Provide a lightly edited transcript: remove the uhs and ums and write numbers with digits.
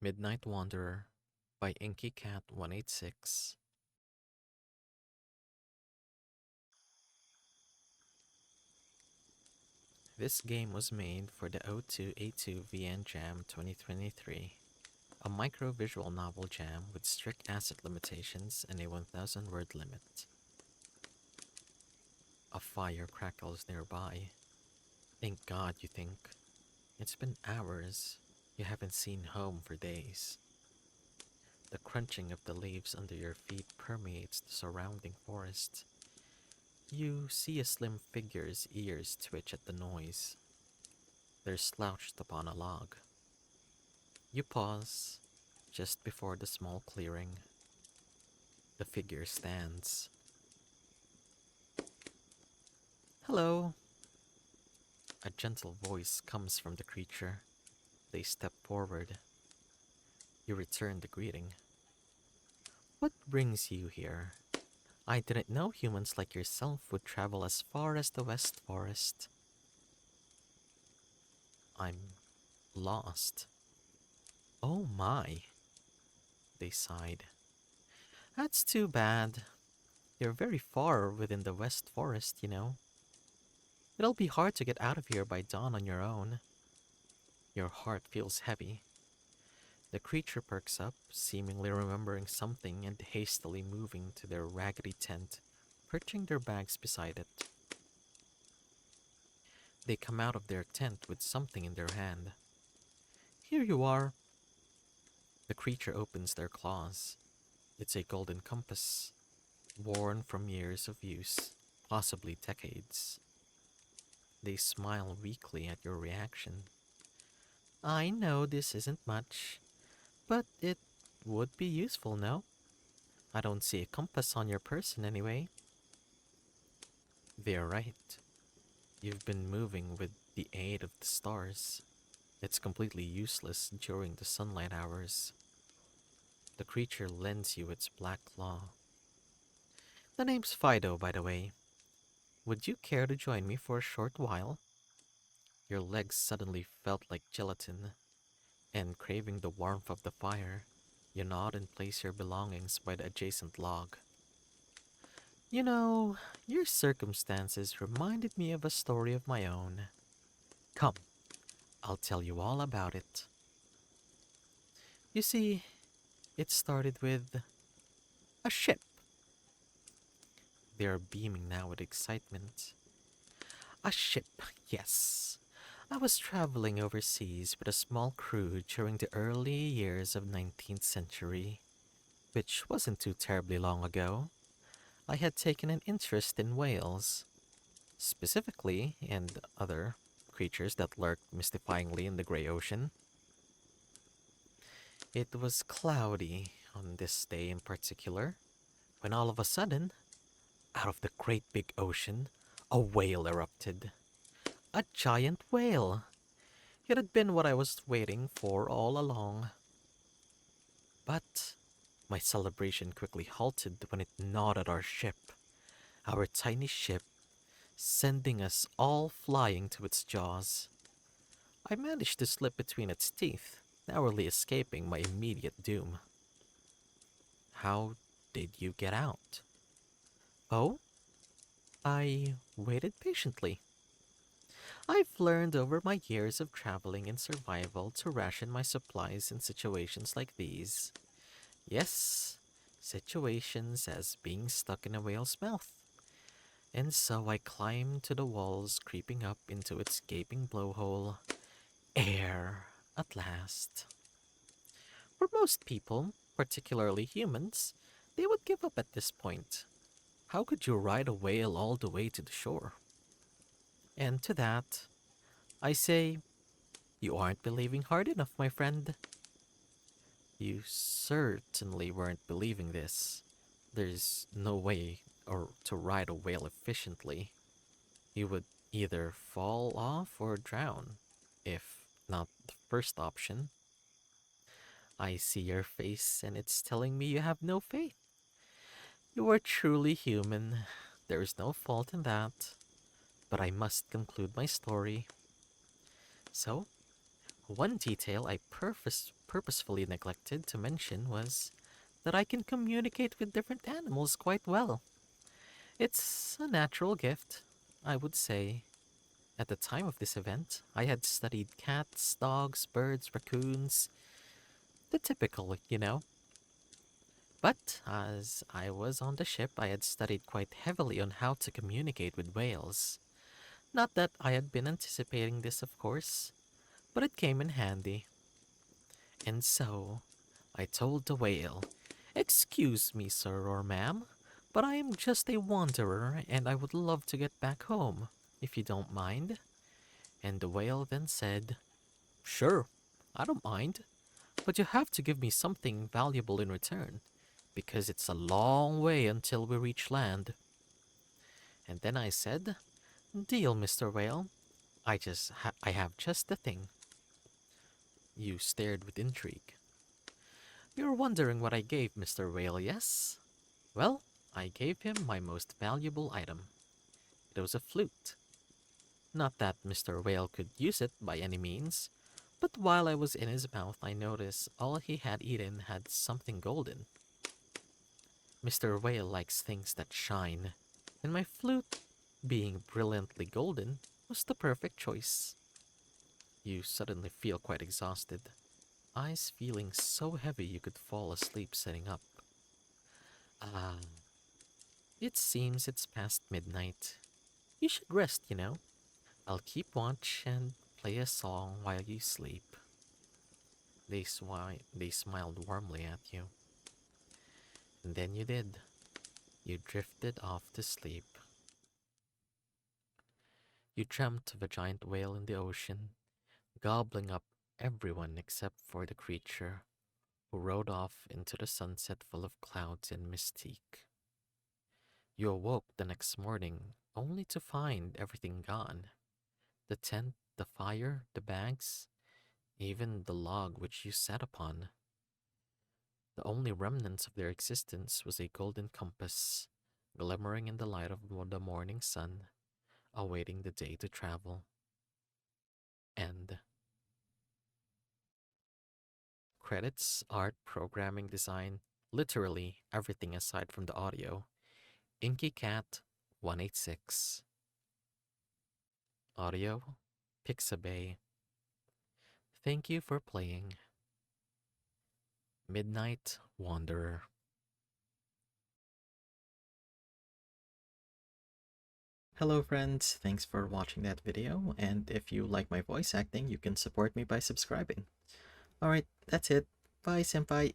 Midnight Wanderer by inkycat186. This game was made for the O2A2 VN Jam 2023, a micro-visual novel jam with strict asset limitations and a 1,000 word limit. A fire crackles nearby. Thank God, you think. It's been hours. You haven't seen home for days. The crunching of the leaves under your feet permeates the surrounding forest. You see a slim figure's ears twitch at the noise. They're slouched upon a log. You pause, just before the small clearing. The figure stands. Hello! A gentle voice comes from the creature. They step forward. You return the greeting. What brings you here? I didn't know humans like yourself would travel as far as the West Forest. I'm lost. Oh my, they sighed. That's too bad. You're very far within the West Forest, you know. It'll be hard to get out of here by dawn on your own. Your heart feels heavy. The creature perks up, seemingly remembering something and hastily moving to their raggedy tent, perching their bags beside it. They come out of their tent with something in their hand. Here you are. The creature opens their claws. It's a golden compass, worn from years of use, possibly decades. They smile weakly at your reaction. I know this isn't much, but it would be useful, no? I don't see a compass on your person anyway. They're right. You've been moving with the aid of the stars. It's completely useless during the sunlight hours. The creature lends you its black claw. The name's Fido, by the way. Would you care to join me for a short while? Your legs suddenly felt like gelatin, and craving the warmth of the fire, you nod and place your belongings by the adjacent log. You know, your circumstances reminded me of a story of my own. Come, I'll tell you all about it. You see, it started with a ship. They are beaming now with excitement. A ship, yes. I was traveling overseas with a small crew during the early years of 19th century, which wasn't too terribly long ago. I had taken an interest in whales, specifically, and other creatures that lurked mystifyingly in the gray ocean. It was cloudy on this day in particular, when all of a sudden, out of the great big ocean, a whale erupted. A giant whale! It had been what I was waiting for all along. But my celebration quickly halted when it gnawed at our ship, our tiny ship, sending us all flying to its jaws. I managed to slip between its teeth, narrowly escaping my immediate doom. How did you get out? Oh, I waited patiently. I've learned over my years of traveling and survival to ration my supplies in situations like these. Yes, situations as being stuck in a whale's mouth. And so I climbed to the walls, creeping up into its gaping blowhole. Air, at last. For most people, particularly humans, they would give up at this point. How could you ride a whale all the way to the shore? And to that, I say, you aren't believing hard enough, my friend. You certainly weren't believing this. There's no way or to ride a whale efficiently. You would either fall off or drown, if not the first option. I see your face and it's telling me you have no faith. You are truly human. There is no fault in that. But I must conclude my story. So, One detail I purposefully neglected to mention was that I can communicate with different animals quite well. It's a natural gift, I would say. At the time of this event, I had studied cats, dogs, birds, raccoons, the typical, you know. But as I was on the ship, I had studied quite heavily on how to communicate with whales. Not that I had been anticipating this, of course, but it came in handy. And so, I told the whale, "Excuse me, sir or ma'am, but I am just a wanderer and I would love to get back home, if you don't mind." And the whale then said, "Sure, I don't mind, but you have to give me something valuable in return, because it's a long way until we reach land." And then I said, "Deal, Mr. Whale. I have just the thing." You stared with intrigue. "You're wondering what I gave Mr. Whale, yes? Well, I gave him my most valuable item. It was a flute. Not that Mr. Whale could use it by any means, but while I was in his mouth, I noticed all he had eaten had something golden. Mr. Whale likes things that shine, and my flute, being brilliantly golden, was the perfect choice." You suddenly feel quite exhausted, eyes feeling so heavy you could fall asleep sitting up. Ah, it seems it's past midnight. You should rest, you know. I'll keep watch and play a song while you sleep." They smiled warmly at you. And then you did. You drifted off to sleep. You dreamt of a giant whale in the ocean, gobbling up everyone except for the creature, who rode off into the sunset full of clouds and mystique. You awoke the next morning only to find everything gone: the tent, the fire, the bags, even the log which you sat upon. The only remnants of their existence was a golden compass, glimmering in the light of the morning sun, awaiting the day to travel. End. Credits: art, programming, design, literally everything aside from the audio. inkycat186. Audio: Pixabay. Thank you for playing. Midnight Wanderer. Hello friends, thanks for watching that video, and if you like my voice acting, you can support me by subscribing. Alright, that's it. Bye senpai.